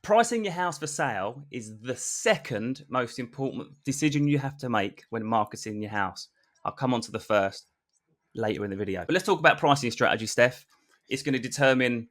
Pricing your house for sale is the second most important decision you have to make when marketing your house. I'll come on to the first later in the video. But let's talk about pricing strategy, Steph. It's going to determine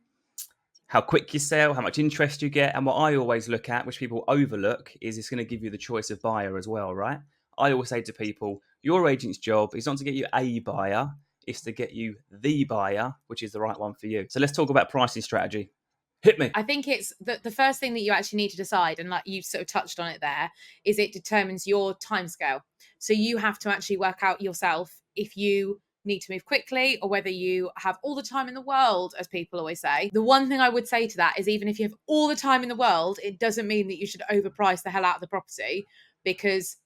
how quick you sell, how much interest you get. And what I always look at, which people overlook, is it's going to give you the choice of buyer as well, right? I always say to people, your agent's job is not to get you a buyer, it's to get you the buyer, which is the right one for you. So let's talk about pricing strategy. Hit me. I think it's the first thing that you actually need to decide, and like you sort of touched on it there, is it determines your timescale. So you have to actually work out yourself if you need to move quickly or whether you have all the time in the world, as people always say. The one thing I would say to that is even if you have all the time in the world, it doesn't mean that you should overprice the hell out of the property, because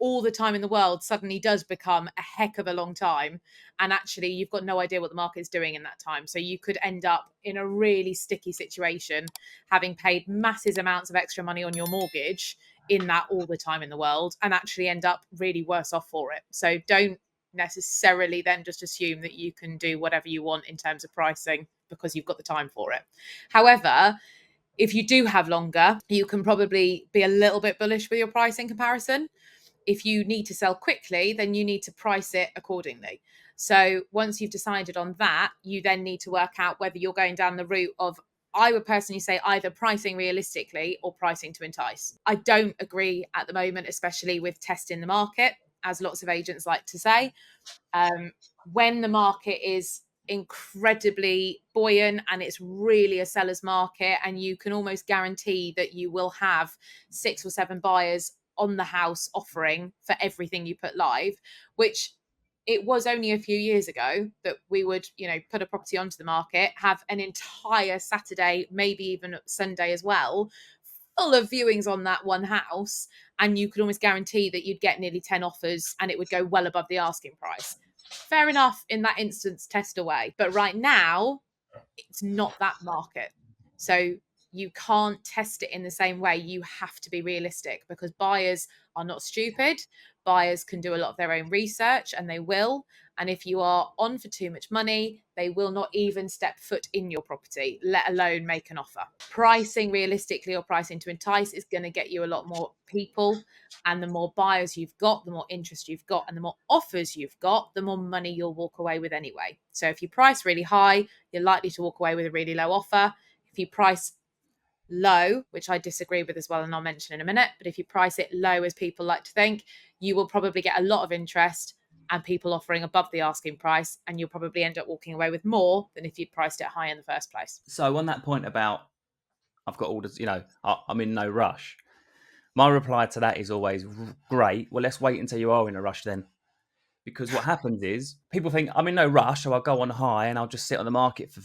all the time in the world suddenly does become a heck of a long time. And actually, you've got no idea what the market's doing in that time. So you could end up in a really sticky situation, having paid massive amounts of extra money on your mortgage in that all the time in the world, and actually end up really worse off for it. So don't necessarily then just assume that you can do whatever you want in terms of pricing because you've got the time for it. However, if you do have longer, you can probably be a little bit bullish with your pricing comparison. If you need to sell quickly, then you need to price it accordingly. So once you've decided on that, you then need to work out whether you're going down the route of, I would personally say, either pricing realistically or pricing to entice. I don't agree at the moment, especially with testing the market, as lots of agents like to say. When the market is incredibly buoyant and it's really a seller's market, and you can almost guarantee that you will have 6 or 7 buyers on the house offering for everything you put live, which it was only a few years ago that we would, put a property onto the market, have an entire Saturday, maybe even Sunday as well, full of viewings on that one house, and you could almost guarantee that you'd get nearly 10 offers and it would go well above the asking price. Fair enough, in that instance, test away. But right now, it's not that market. So you can't test it in the same way. You have to be realistic, because buyers are not stupid. Buyers can do a lot of their own research, and they will. And if you are on for too much money, they will not even step foot in your property, let alone make an offer. Pricing realistically or pricing to entice is going to get you a lot more people. And the more buyers you've got, the more interest you've got, and the more offers you've got, the more money you'll walk away with anyway. So if you price really high, you're likely to walk away with a really low offer. If you price low, which I disagree with as well, and I'll mention in a minute, but if you price it low, as people like to think, you will probably get a lot of interest and people offering above the asking price, and you'll probably end up walking away with more than if you'd priced it high in the first place. So on that point about I've got orders, I'm in no rush. My reply to that is always, great. Well, let's wait until you are in a rush then. Because what happens is people think I'm in no rush, so I'll go on high and I'll just sit on the market for,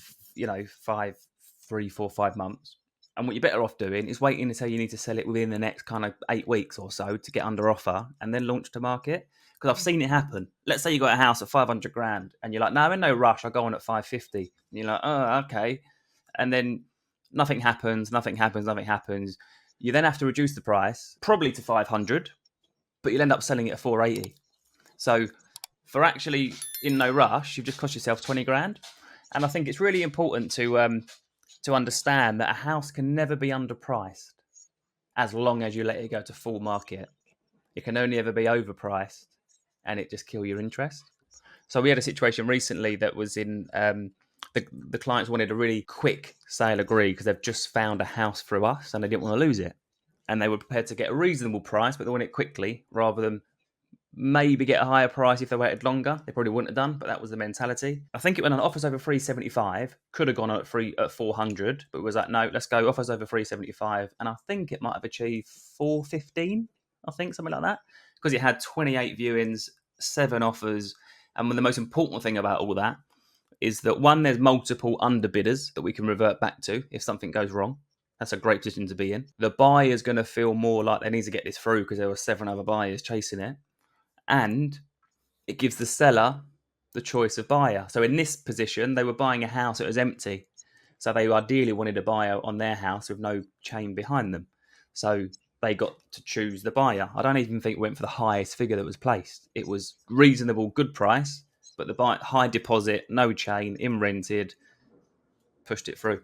3, 4, 5 months. And what you're better off doing is waiting until you need to sell it within the next kind of 8 weeks or so to get under offer and then launch to market. Because I've seen it happen. Let's say you got a house at 500 grand and you're like, no, I'm in no rush. I'll go on at 550. And you're like, oh, okay. And then nothing happens. You then have to reduce the price, probably to 500, but you'll end up selling it at 480. So for actually in no rush, you've just cost yourself 20 grand. And I think it's really important to understand that a house can never be underpriced as long as you let it go to full market. It can only ever be overpriced and it just kill your interest. So we had a situation recently that was in the clients wanted a really quick sale agreed because they've just found a house through us and they didn't want to lose it. And they were prepared to get a reasonable price, but they want it quickly rather than maybe get a higher price if they waited longer. They probably wouldn't have done, but that was the mentality. I think it went on offers over 375, could have gone at 400, but it was like, no, let's go offers over 375. And I think it might have achieved 415, I think, something like that, because it had 28 viewings, 7 offers. And the most important thing about all that is that, one, there's multiple underbidders that we can revert back to if something goes wrong. That's a great position to be in. The buyer's going to feel more like they need to get this through because there were 7 other buyers chasing it. And it gives the seller the choice of buyer. So in this position, they were buying a house that was empty. So they ideally wanted a buyer on their house with no chain behind them. So they got to choose the buyer. I don't even think it went for the highest figure that was placed. It was reasonable, good price, but the buyer, high deposit, no chain, in rented, pushed it through.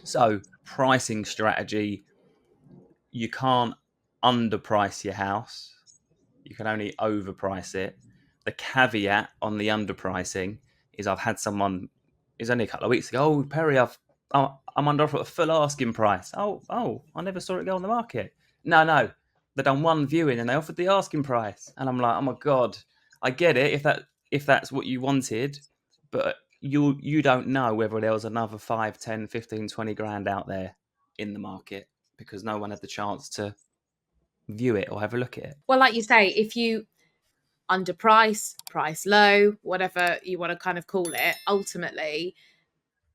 So, pricing strategy, you can't underprice your house. You can only overprice it. The caveat on the underpricing is I've had someone, it's only a couple of weeks ago, oh, Perry, I'm under offer at a full asking price. Oh, I never saw it go on the market. No, they done one viewing and they offered the asking price. And I'm like, oh my God, I get it if that's what you wanted, but you don't know whether there was another 5, 10, 15, 20 grand out there in the market because no one had the chance to view it or have a look at it. Well, like you say, if you underprice, price low, whatever you want to kind of call it, ultimately,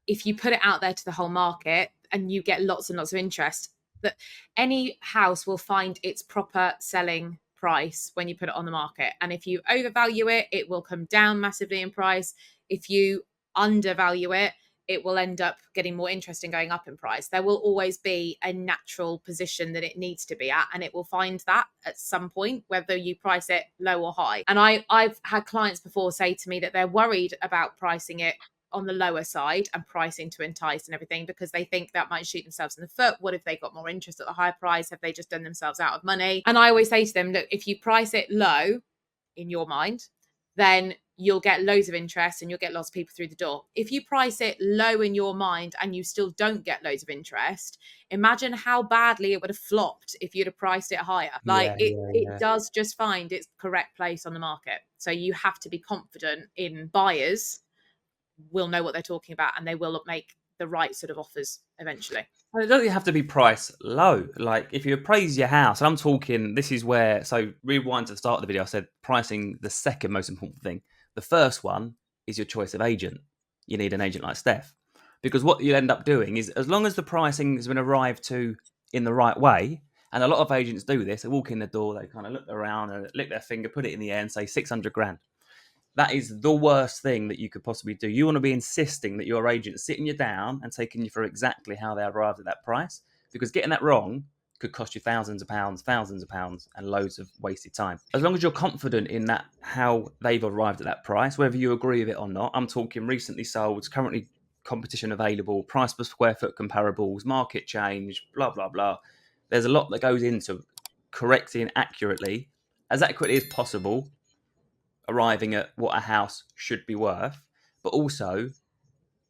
if you put it out there to the whole market and you get lots and lots of interest, that any house will find its proper selling price when you put it on the market. And if you overvalue it, it will come down massively in price. If you undervalue it, it will end up getting more interest and going up in price. There will always be a natural position that it needs to be at, and it will find that at some point, whether you price it low or high. And I've had clients before say to me that they're worried about pricing it on the lower side and pricing to entice and everything because they think that might shoot themselves in the foot. What if they got more interest at the higher price? Have they just done themselves out of money? And I always say to them, look, if you price it low in your mind, then you'll get loads of interest and you'll get lots of people through the door. If you price it low in your mind and you still don't get loads of interest, imagine how badly it would have flopped if you'd have priced it higher. Like it Yeah. does just find its correct place on the market. So you have to be confident in buyers will know what they're talking about and they will make the right sort of offers eventually. Well, it doesn't have to be price low. Like if you appraise your house, and I'm talking, this is where, so rewind to the start of the video, I said pricing the second most important thing. The first one is your choice of agent. You need an agent like Steph. Because what you end up doing is as long as the pricing has been arrived to in the right way, and a lot of agents do this, they walk in the door, they kind of look around and lick their finger, put it in the air and say 600 grand. That is the worst thing that you could possibly do. You want to be insisting that your agent is sitting you down and taking you through exactly how they arrived at that price, because getting that wrong could cost you thousands of pounds, and loads of wasted time. As long as you're confident in that, how they've arrived at that price, whether you agree with it or not. I'm talking recently sold, currently competition available, price per square foot comparables, market change, blah, blah, blah. There's a lot that goes into correcting as accurately as possible, arriving at what a house should be worth, but also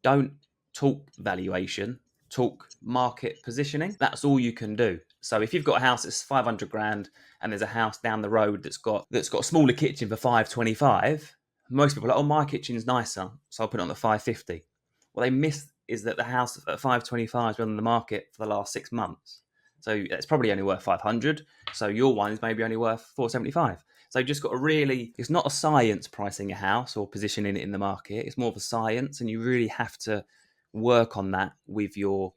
don't talk valuation, talk market positioning. That's all you can do. So if you've got a house that's 500 grand and there's a house down the road that's got a smaller kitchen for 525, most people are like, oh, my kitchen's nicer, so I'll put it on the 550. What they miss is that the house at 525 has been on the market for the last 6 months. So it's probably only worth 500. So your one is maybe only worth 475. So you've just got to really, it's not a science pricing a house or positioning it in the market. It's more of a science, and you really have to work on that with your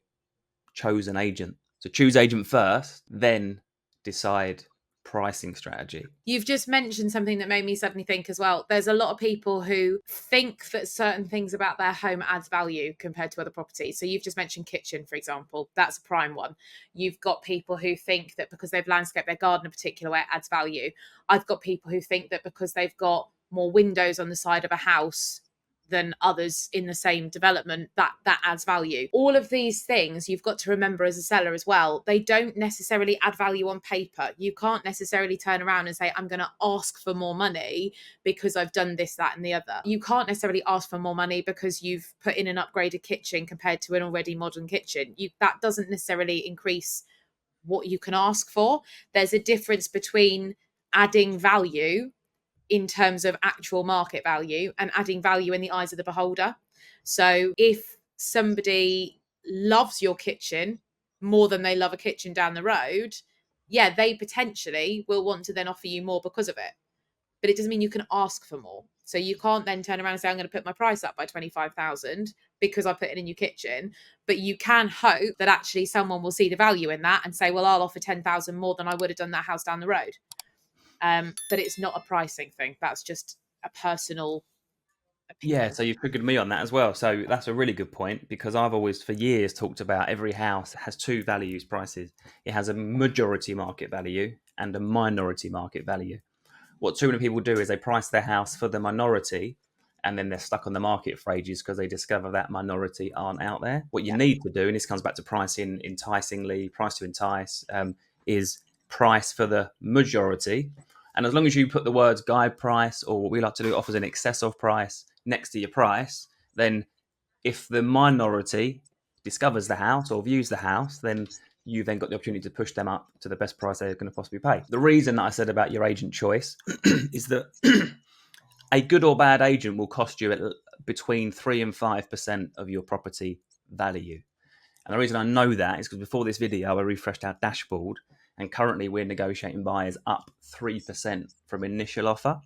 chosen agent. So choose agent first, then decide pricing strategy. You've just mentioned something that made me suddenly think as well. There's a lot of people who think that certain things about their home adds value compared to other properties. So you've just mentioned kitchen, for example. That's a prime one. You've got people who think that because they've landscaped their garden a particular way, it adds value. I've got people who think that because they've got more windows on the side of a house than others in the same development, that adds value. All of these things you've got to remember as a seller as well, they don't necessarily add value on paper. You can't necessarily turn around and say, I'm going to ask for more money because I've done this, that and the other. You can't necessarily ask for more money because you've put in an upgraded kitchen compared to an already modern kitchen. That doesn't necessarily increase what you can ask for. There's a difference between adding value in terms of actual market value and adding value in the eyes of the beholder. So if somebody loves your kitchen more than they love a kitchen down the road, yeah, they potentially will want to then offer you more because of it. But it doesn't mean you can ask for more. So you can't then turn around and say, I'm going to put my price up by 25,000 because I put in a new kitchen. But you can hope that actually someone will see the value in that and say, well, I'll offer 10,000 more than I would have done that house down the road. But it's not a pricing thing. That's just a personal Yeah, opinion. so you've triggered me on that as well. So that's a really good point, because I've always, for years, talked about every house has two values prices. It has a majority market value and a minority market value. What too many people do is they price their house for the minority, and then they're stuck on the market for ages because they discover that minority aren't out there. What you need to do, and this comes back to pricing enticingly, price to entice, is price for the majority. And as long as you put the words guide price, or what we like to do, offers in excess of price, next to your price, then if the minority discovers the house or views the house, then you've then got the opportunity to push them up to the best price they're going to possibly pay. The reason that I said about your agent choice is that a good or bad agent will cost you between 3 and 5% of your property value. And the reason I know that is because before this video, I refreshed our dashboard, and currently we're negotiating buyers up 3% from initial offer.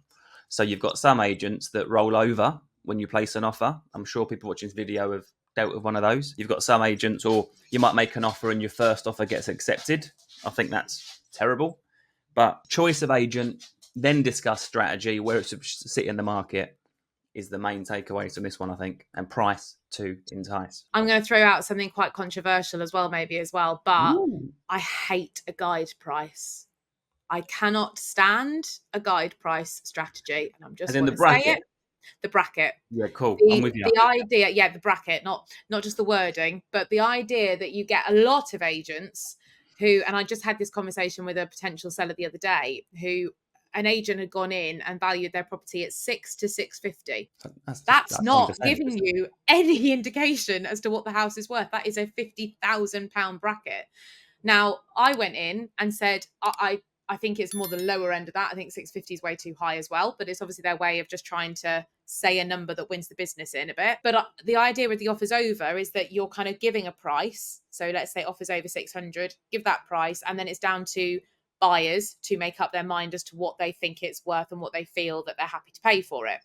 So you've got some agents that roll over when you place an offer. I'm sure people watching this video have dealt with one of those. You've got some agents, or you might make an offer and your first offer gets accepted. I think that's terrible. But choice of agent, then discuss strategy, where it should sit in the market, is the main takeaways from this one, I think, and price to entice. I'm going to throw out something quite controversial as well, but Ooh. I hate a guide price. I cannot stand a guide price strategy, and I'm As just in want the to say bracket. it. The bracket. Yeah, cool. I'm with you. The idea, yeah, the bracket, not just the wording, but the idea that you get a lot of agents who, and I just had this conversation with a potential seller the other day, who an agent had gone in and valued their property at 6 to 650. That's not 100%. giving you any indication as to what the house is worth. That is a £50,000 bracket. Now, I went in and said, I think it's more the lower end of that. I think 650 is way too high as well, but it's obviously their way of just trying to say a number that wins the business in a bit. But the idea with the offers over is that you're kind of giving a price. So let's say offers over 600, give that price, and then it's down to buyers to make up their mind as to what they think it's worth and what they feel that they're happy to pay for it.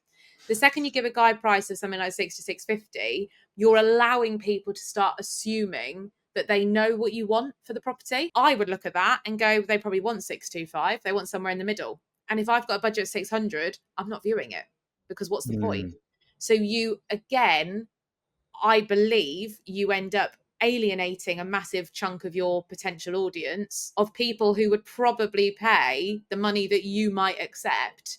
The second you give a guide price of something like 6 to 650, you're allowing people to start assuming that they know what you want for the property. I would look at that and go, they probably want 625. They want somewhere in the middle. And if I've got a budget of 600, I'm not viewing it, because what's the point? So you, again, I believe you end up alienating a massive chunk of your potential audience of people who would probably pay the money that you might accept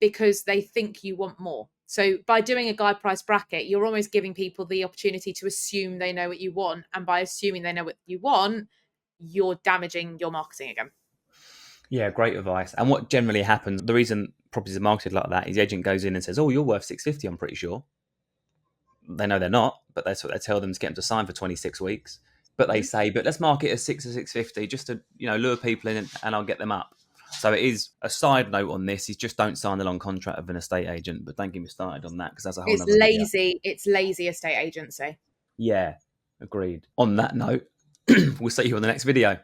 because they think you want more. So by doing a guide price bracket, you're almost giving people the opportunity to assume they know what you want. And by assuming they know what you want, you're damaging your marketing again. Yeah, great advice. And what generally happens, the reason properties are marketed like that is the agent goes in and says, oh, you're worth 650, I'm pretty sure. They know they're not, but that's what they tell them to get them to sign for 26 weeks. But they say, but let's mark it as 6 to 650 just to, lure people in and I'll get them up. So it is a side note on this is just don't sign a long contract with an estate agent, but don't get me started on that because that's a whole It's nother video. lazy. It's lazy estate agency. Yeah, agreed. On that note, we'll see you on the next video.